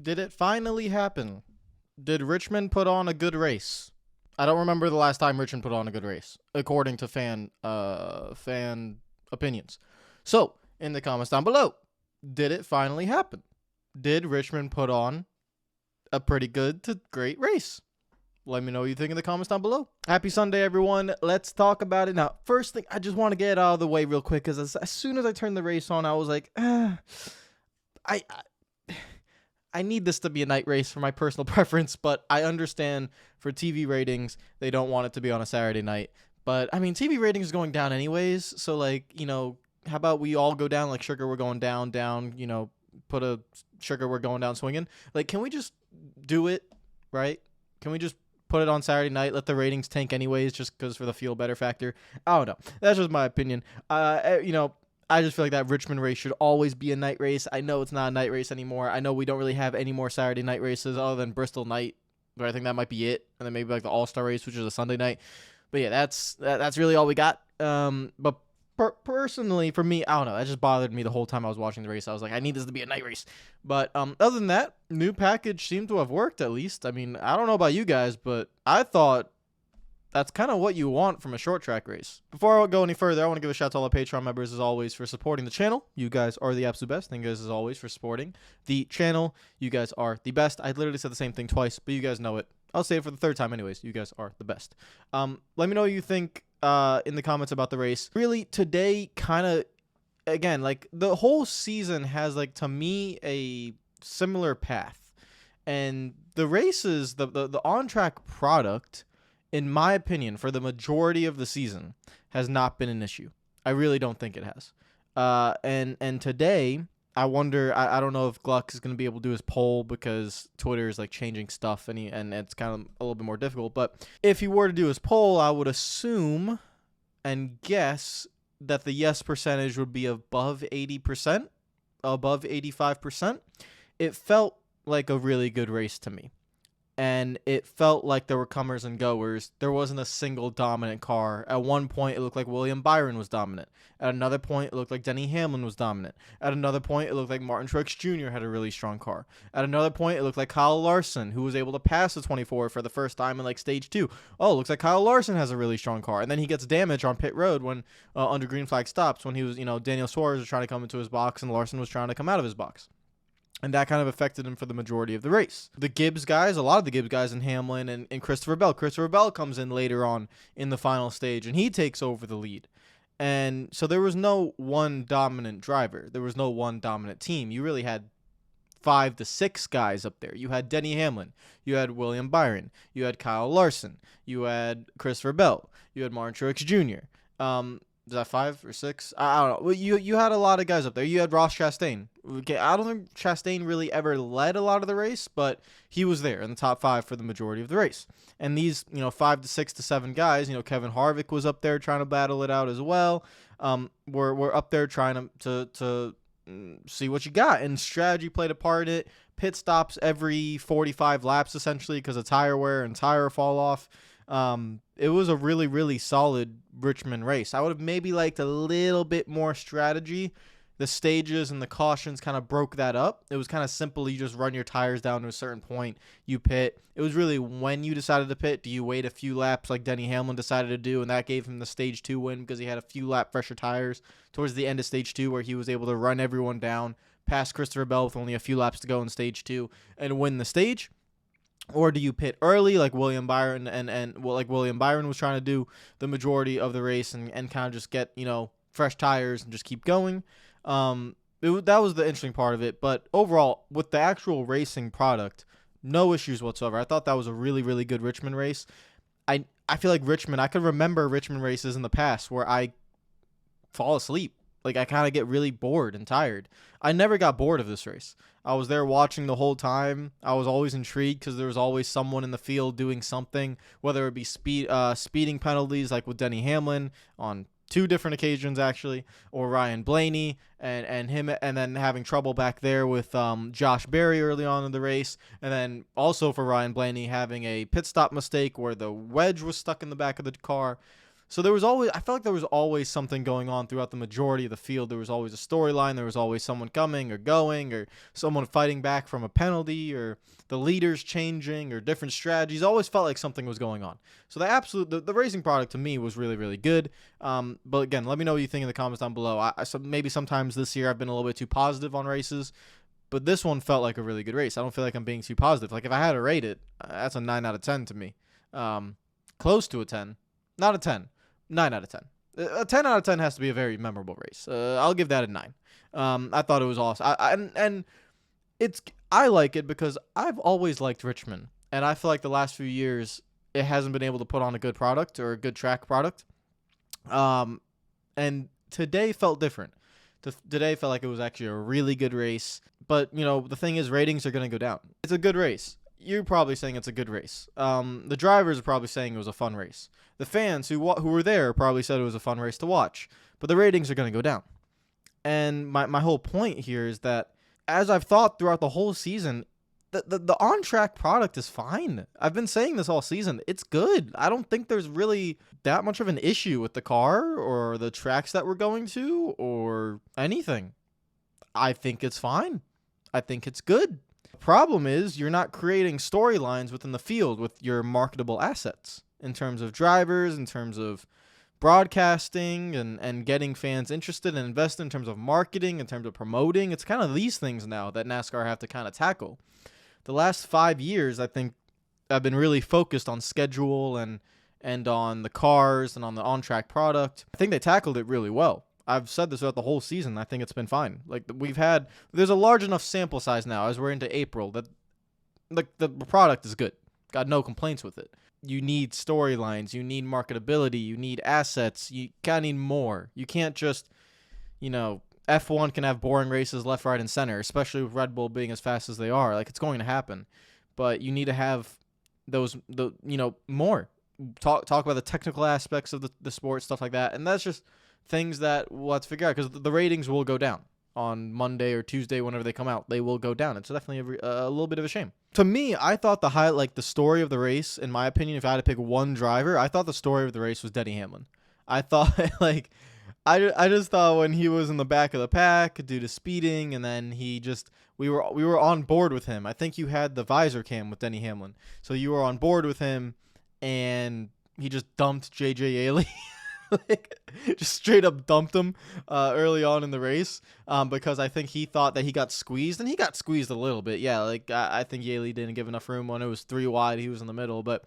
Did it finally happen? Did Richmond put on a good race? I don't remember the last time Richmond put on a good race, according to fan opinions. So, in the comments down below, did it finally happen? Did Richmond put on a pretty good to great race? Let me know what you think in the comments down below. Happy Sunday, everyone. Let's talk about it now. First thing, I just want to get it out of the way real quick, because as soon as I turned the race on, I was like, I I need this to be a night race for my personal preference, but I understand for TV ratings, they don't want it to be on a Saturday night. But, I mean, TV ratings is going down anyways, so, like, how about we all go down, like, Sugar, we're going down, put a Sugar, we're going down swinging. Like, can we just do it, right? Can we just put it on Saturday night, let the ratings tank anyways, just because for the feel better factor? I don't know. That's just my opinion. I just feel like that Richmond race should always be a night race. I know it's not a night race anymore. I know we don't really have any more Saturday night races other than Bristol night, but I think that might be it. And then maybe like the All-Star race, which is a Sunday night. But yeah, that's really all we got. But personally, for me, I don't know. That just bothered me the whole time I was watching the race. I was like, I need this to be a night race. But other than that, new package seemed to have worked at least. I mean, I don't know about you guys, but I thought that's kind of what you want from a short track race. Before I go any further, I want to give a shout out to all our Patreon members as always for supporting the channel. You guys are the absolute best. Thank you guys as always for supporting the channel. You guys are the best. I literally said the same thing twice, but you guys know it. I'll say it for the third time anyways. You guys are the best. Let me know what you think in the comments about the race. Really, today kind of, again, like the whole season has like, to me, a similar path. And the races, the on-track product, in my opinion, for the majority of the season, has not been an issue. I really don't think it has. And today, I wonder. I don't know if Gluck is going to be able to do his poll because Twitter is like changing stuff, and it's kind of a little bit more difficult. But if he were to do his poll, I would assume and guess that the yes percentage would be above 80%, above 85%. It felt like a really good race to me. And it felt like there were comers and goers. There wasn't a single dominant car. At one point, it looked like William Byron was dominant. At another point, it looked like Denny Hamlin was dominant. At another point, it looked like Martin Truex Jr. had a really strong car. At another point, it looked like Kyle Larson, who was able to pass the 24 for the first time in like stage 2. Oh, it looks like Kyle Larson has a really strong car. And then he gets damage on pit road when under green flag stops, when he was, Daniel Suarez was trying to come into his box and Larson was trying to come out of his box. And that kind of affected him for the majority of the race. The Gibbs guys, a lot of the Gibbs guys, and Hamlin and Christopher Bell. Christopher Bell comes in later on in the final stage, and he takes over the lead. And so there was no one dominant driver. There was no one dominant team. You really had 5 to 6 guys up there. You had Denny Hamlin. You had William Byron. You had Kyle Larson. You had Christopher Bell. You had Martin Truex Jr. Is that 5 or 6? I don't know. Well, you had a lot of guys up there. You had Ross Chastain. Okay, I don't think Chastain really ever led a lot of the race, but he was there in the top 5 for the majority of the race. And these, 5 to 6 to 7 guys, Kevin Harvick was up there trying to battle it out as well. We're up there trying to see what you got. And strategy played a part in it. Pit stops every 45 laps essentially because of tire wear and tire fall off. It was a really, really solid Richmond race. I would have maybe liked a little bit more strategy. The stages and the cautions kind of broke that up. It was kind of simple. You just run your tires down to a certain point. You pit. It was really when you decided to pit. Do you wait a few laps like Denny Hamlin decided to do, and that gave him the stage 2 win because he had a few lap fresher tires towards the end of stage 2 where he was able to run everyone down, pass Christopher Bell with only a few laps to go in stage 2, and win the stage? Or do you pit early like William Byron like William Byron was trying to do the majority of the race and kind of just get, fresh tires and just keep going? That was the interesting part of it. But overall, with the actual racing product, no issues whatsoever. I thought that was a really, really good Richmond race. I feel like I could remember Richmond races in the past where I fall asleep. Like, I kind of get really bored and tired. I never got bored of this race. I was there watching the whole time. I was always intrigued because there was always someone in the field doing something, whether it be speeding penalties like with Denny Hamlin on 2 different occasions actually, or Ryan Blaney and him, and then having trouble back there with Josh Berry early on in the race, and then also for Ryan Blaney having a pit stop mistake where the wedge was stuck in the back of the car. So there was always, I felt like there was always something going on throughout the majority of the field. There was always a storyline. There was always someone coming or going, or someone fighting back from a penalty, or the leaders changing, or different strategies. Always felt like something was going on. So the racing product to me was really, really good. But again, let me know what you think in the comments down below. Maybe sometimes this year I've been a little bit too positive on races, but this one felt like a really good race. I don't feel like I'm being too positive. Like if I had to rate it, that's a 9 out of 10 to me. Close to a 10, not a 10. 9 out of 10. A 10 out of 10 has to be a very memorable race. I'll give that a 9. I thought it was awesome. I like it because I've always liked Richmond, and I feel like the last few years it hasn't been able to put on a good product or a good track product. And today felt different. Today felt like it was actually a really good race. But the thing is, ratings are going to go down. It's a good race. You're probably saying it's a good race. The drivers are probably saying it was a fun race. The fans who were there probably said it was a fun race to watch. But the ratings are going to go down. And my whole point here is that, as I've thought throughout the whole season, the on-track product is fine. I've been saying this all season. It's good. I don't think there's really that much of an issue with the car or the tracks that we're going to or anything. I think it's fine. I think it's good. The problem is you're not creating storylines within the field with your marketable assets in terms of drivers, in terms of broadcasting and getting fans interested and invested, in terms of marketing, in terms of promoting. It's kind of these things now that NASCAR have to kind of tackle. The last 5 years, I think, I've been really focused on schedule and on the cars and on the on-track product. I think they tackled it really well. I've said this throughout the whole season. I think it's been fine. Like there's a large enough sample size now as we're into April that the product is good. Got no complaints with it. You need storylines. You need marketability. You need assets. You kind of need more. You can't just, F1 can have boring races left, right, and center, especially with Red Bull being as fast as they are. Like, it's going to happen. But you need to have more. Talk about the technical aspects of the sport, stuff like that. And that's just things that we'll have to figure out, because the ratings will go down on Monday or Tuesday whenever they come out. They will go down. It's definitely a little bit of a shame. To me, I thought the story of the race, in my opinion, if I had to pick one driver, I thought the story of the race was Denny Hamlin. I thought, I just thought when he was in the back of the pack due to speeding, and then we were on board with him. I think you had the visor cam with Denny Hamlin, so you were on board with him, and he just dumped JJ Yeley. Just straight up dumped him early on in the race because I think he thought that he got squeezed, and he got squeezed a little bit. Yeah, I think Yaley didn't give enough room when it was 3 wide. He was in the middle, but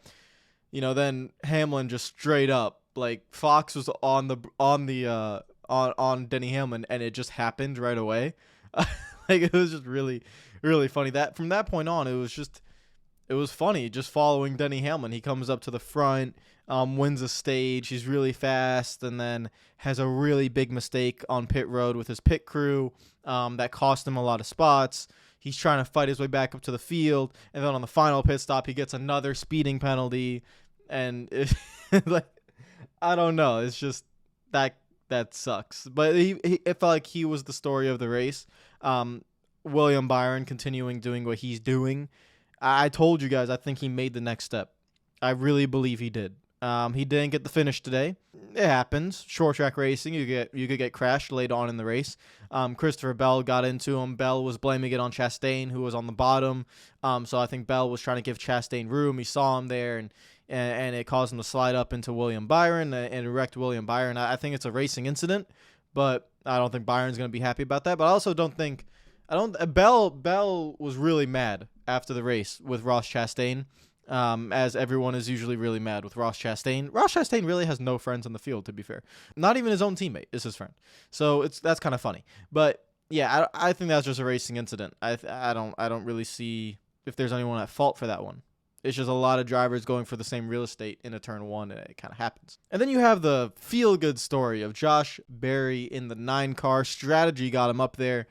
then Hamlin just straight up, Fox was on Denny Hamlin, and it just happened right away. It was just really, really funny. That from that point on, it was funny just following Denny Hamlin. He comes up to the front, wins a stage. He's really fast, and then has a really big mistake on pit road with his pit crew that cost him a lot of spots. He's trying to fight his way back up to the field, and then on the final pit stop, he gets another speeding penalty, and I don't know. It's just that sucks. But it felt like he was the story of the race. William Byron continuing doing what he's doing. I told you guys I think he made the next step. I really believe he did. He didn't get the finish today. It happens. Short track racing, you could get crashed late on in the race. Christopher Bell got into him. Bell was blaming it on Chastain, who was on the bottom. So I think Bell was trying to give Chastain room. He saw him there, and it caused him to slide up into William Byron and it wrecked William Byron. I think it's a racing incident, but I don't think Byron's going to be happy about that. But I also don't think Bell was really mad after the race with Ross Chastain. As everyone is usually really mad with Ross Chastain. Ross Chastain really has no friends on the field, to be fair. Not even his own teammate is his friend. So that's kind of funny. But yeah, I think that's just a racing incident. I don't really see if there's anyone at fault for that one. It's just a lot of drivers going for the same real estate in a turn one, and it kind of happens. And then you have the feel-good story of Josh Berry in the 9 car. Strategy got him up there.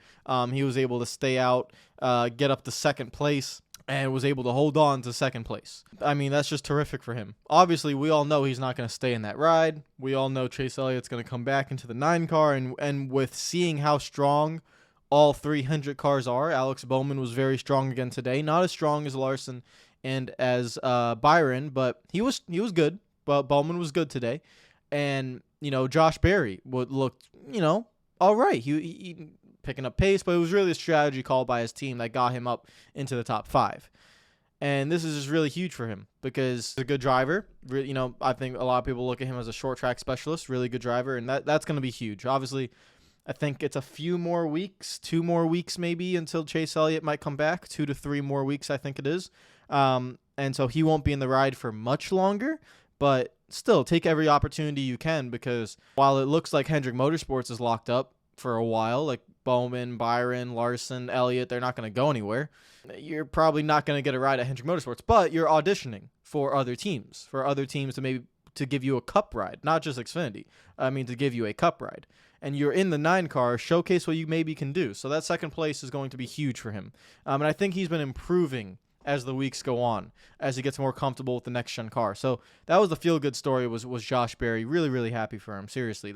He was able to stay out, get up to second place, and was able to hold on to second place. I mean, that's just terrific for him. Obviously, we all know he's not going to stay in that ride. We all know Chase Elliott's going to come back into the 9 car, and with seeing how strong all 300 cars are, Alex Bowman was very strong again today. Not as strong as Larson and as Byron, but he was good. But Bowman was good today. And, Josh Berry would look, all right. He picking up pace, but it was really a strategy call by his team that got him up into the top 5. And this is just really huge for him because he's a good driver. I think a lot of people look at him as a short track specialist, really good driver, and that's going to be huge. Obviously, I think it's a few more weeks, 2 more weeks maybe until Chase Elliott might come back, 2 to 3 more weeks I think it is. And so he won't be in the ride for much longer, but still take every opportunity you can because while it looks like Hendrick Motorsports is locked up for a while, like Bowman, Byron, Larson, Elliott, they're not going to go anywhere. You're probably not going to get a ride at Hendrick Motorsports, but you're auditioning for other teams to maybe to give you a cup ride, not just Xfinity. To give you a cup ride. And you're in the 9 car, showcase what you maybe can do. So that second place is going to be huge for him. And I think he's been improving as the weeks go on, as he gets more comfortable with the next-gen car. So that was the feel-good story was Josh Berry. Really, really happy for him. Seriously,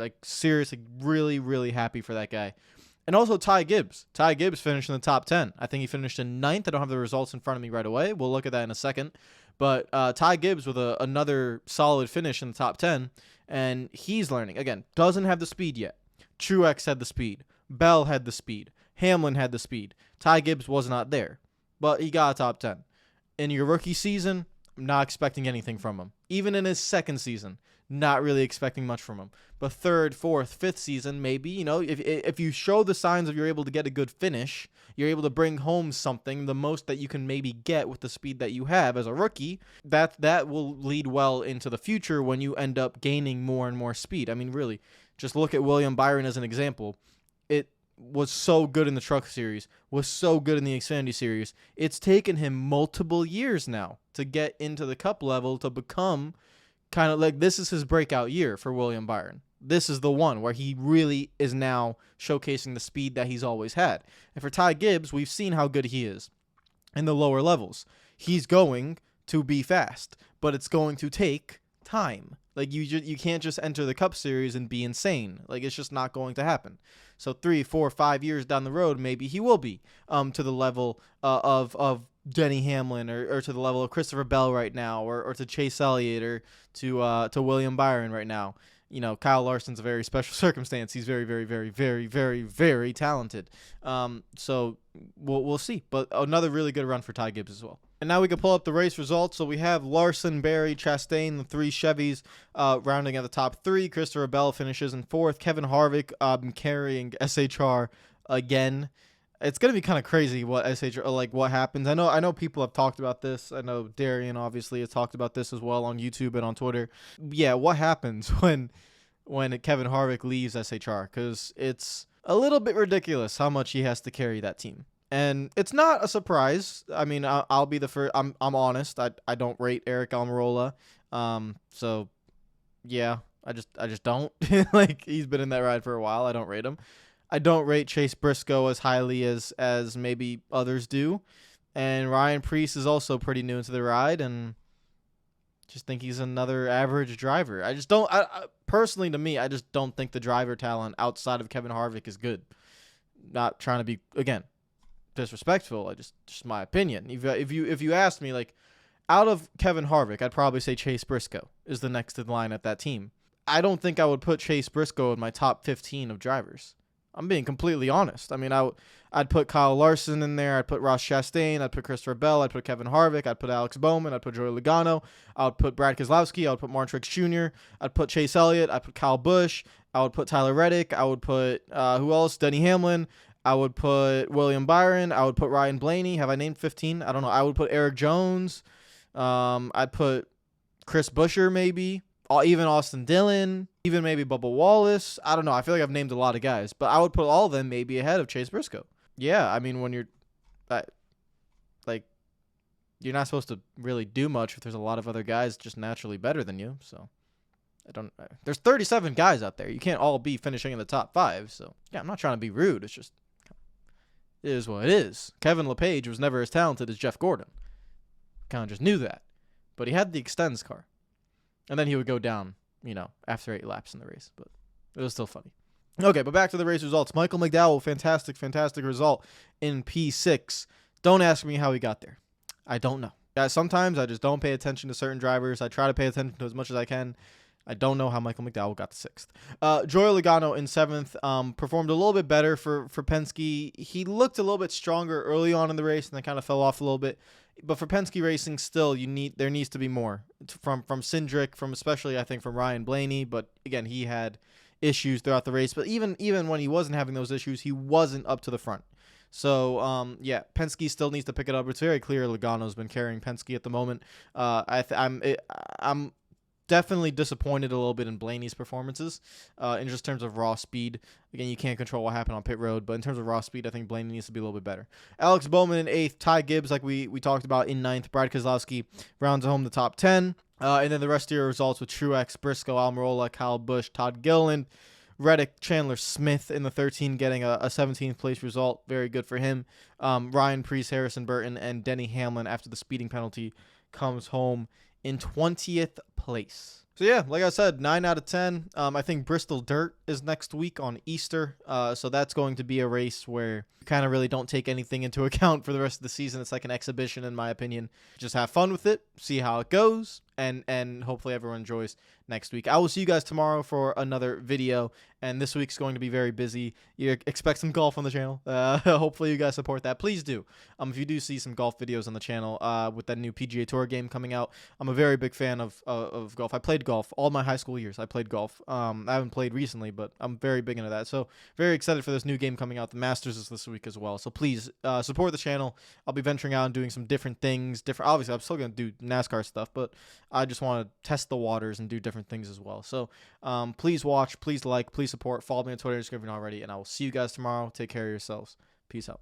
really, really happy for that guy. And also Ty Gibbs. Ty Gibbs finished in the top 10. I think he finished in 9th. I don't have the results in front of me right away. We'll look at that in a second. But Ty Gibbs with another solid finish in the top 10. And he's learning. Again, doesn't have the speed yet. Truex had the speed. Bell had the speed. Hamlin had the speed. Ty Gibbs was not there. But he got a top 10. In your rookie season, I'm not expecting anything from him. Even in his second season, not really expecting much from him. But third, fourth, fifth season, maybe, if you show the signs of you're able to get a good finish, you're able to bring home something, the most that you can maybe get with the speed that you have as a rookie, that will lead well into the future when you end up gaining more and more speed. Really, just look at William Byron as an example. It was so good in the Truck Series, was so good in the Xfinity Series. It's taken him multiple years now to get into the Cup level to become kind of like this is his breakout year for William Byron. This is the one where he really is now showcasing the speed that he's always had. And for Ty Gibbs, we've seen how good he is in the lower levels. He's going to be fast, but it's going to take time. Like you can't just enter the Cup Series and be insane. Like it's just not going to happen. So 3, 4, 5 years down the road, maybe he will be to the level of Denny Hamlin or to the level of Christopher Bell right now, or to Chase Elliott or to William Byron right now. Kyle Larson's a very special circumstance. He's very, very, very, very, very, very talented. So we'll see. But another really good run for Ty Gibbs as well. And now we can pull up the race results. So we have Larson, Berry, Chastain, the 3 Chevys rounding at the top 3. Christopher Bell finishes in 4th. Kevin Harvick carrying SHR again. It's gonna be kind of crazy what what happens. I know people have talked about this. I know Darian obviously has talked about this as well on YouTube and on Twitter. Yeah, what happens when Kevin Harvick leaves SHR? Because it's a little bit ridiculous how much he has to carry that team. And it's not a surprise. I'll be the first. I'm honest. I don't rate Eric Almirola. So yeah, I just don't. He's been in that ride for a while. I don't rate him. I don't rate Chase Briscoe as highly as maybe others do. And Ryan Preece is also pretty new into the ride, and just think he's another average driver. I just don't. Personally, to me, I just don't think the driver talent outside of Kevin Harvick is good. Not trying to be again disrespectful. Just my opinion. If you asked me, out of Kevin Harvick, I'd probably say Chase Briscoe is the next in line at that team. I don't think I would put Chase Briscoe in my top 15 of drivers. I'm being completely honest. I'd put Kyle Larson in there. I'd put Ross Chastain. I'd put Christopher Bell. I'd put Kevin Harvick. I'd put Alex Bowman. I'd put Joey Logano. I would put Brad Keselowski. I would put Martin Truex Jr. I'd put Chase Elliott. I'd put Kyle Busch. I would put Tyler Reddick. I would put who else? Denny Hamlin. I would put William Byron. I would put Ryan Blaney. Have I named 15? I don't know. I would put Eric Jones. I'd put Chris Buescher maybe. Even Austin Dillon, even maybe Bubba Wallace. I don't know. I feel like I've named a lot of guys, but I would put all of them maybe ahead of Chase Briscoe. Yeah, when you're, you're not supposed to really do much if there's a lot of other guys just naturally better than you. So, there's 37 guys out there. You can't all be finishing in the top 5. So, yeah, I'm not trying to be rude. It's just, it is what it is. Kevin LePage was never as talented as Jeff Gordon. Kind of just knew that. But he had the Extends car. And then he would go down, after 8 laps in the race. But it was still funny. Okay, but back to the race results. Michael McDowell, fantastic, fantastic result in P6. Don't ask me how he got there. I don't know. Guys, sometimes I just don't pay attention to certain drivers. I try to pay attention to as much as I can. I don't know how Michael McDowell got the 6th. Joey Logano in 7th performed a little bit better for Penske. He looked a little bit stronger early on in the race and then kind of fell off a little bit. But for Penske Racing, still there needs to be more from Cindric, from especially I think from Ryan Blaney. But again, he had issues throughout the race. But even when he wasn't having those issues, he wasn't up to the front. So yeah, Penske still needs to pick it up. It's very clear Logano's been carrying Penske at the moment. I'm definitely disappointed a little bit in Blaney's performances in just terms of raw speed. Again, you can't control what happened on pit road, but in terms of raw speed, I think Blaney needs to be a little bit better. Alex Bowman in 8th, Ty Gibbs, like we talked about, in 9th. Brad Keselowski rounds home the top 10. And then the rest of your results with Truex, Briscoe, Almirola, Kyle Busch, Todd Gilliland, Reddick, Chandler Smith in the 13 getting a 17th place result. Very good for him. Ryan Preece, Harrison Burton, and Denny Hamlin after the speeding penalty comes home in 20th place. So yeah, like I said, 9 out of 10. I think Bristol Dirt is next week on Easter. So that's going to be a race where you kind of really don't take anything into account for the rest of the season. It's like an exhibition, in my opinion. Just have fun with it, see how it goes, and hopefully everyone enjoys next week. I will see you guys tomorrow for another video, and this week's going to be very busy. You expect some golf on the channel. Hopefully you guys support that. Please do. If you do see some golf videos on the channel with that new PGA Tour game coming out, I'm a very big fan of golf. I played golf all my high school years. I played golf. I haven't played recently, but I'm very big into that. So very excited for this new game coming out. The Masters is this week as well. So please support the channel. I'll be venturing out and doing some different things. Obviously, I'm still going to do NASCAR stuff, but I just want to test the waters and do different things as well. So please watch, please like, please support. Follow me on Twitter if you're not already, and I will see you guys tomorrow. Take care of yourselves. Peace out.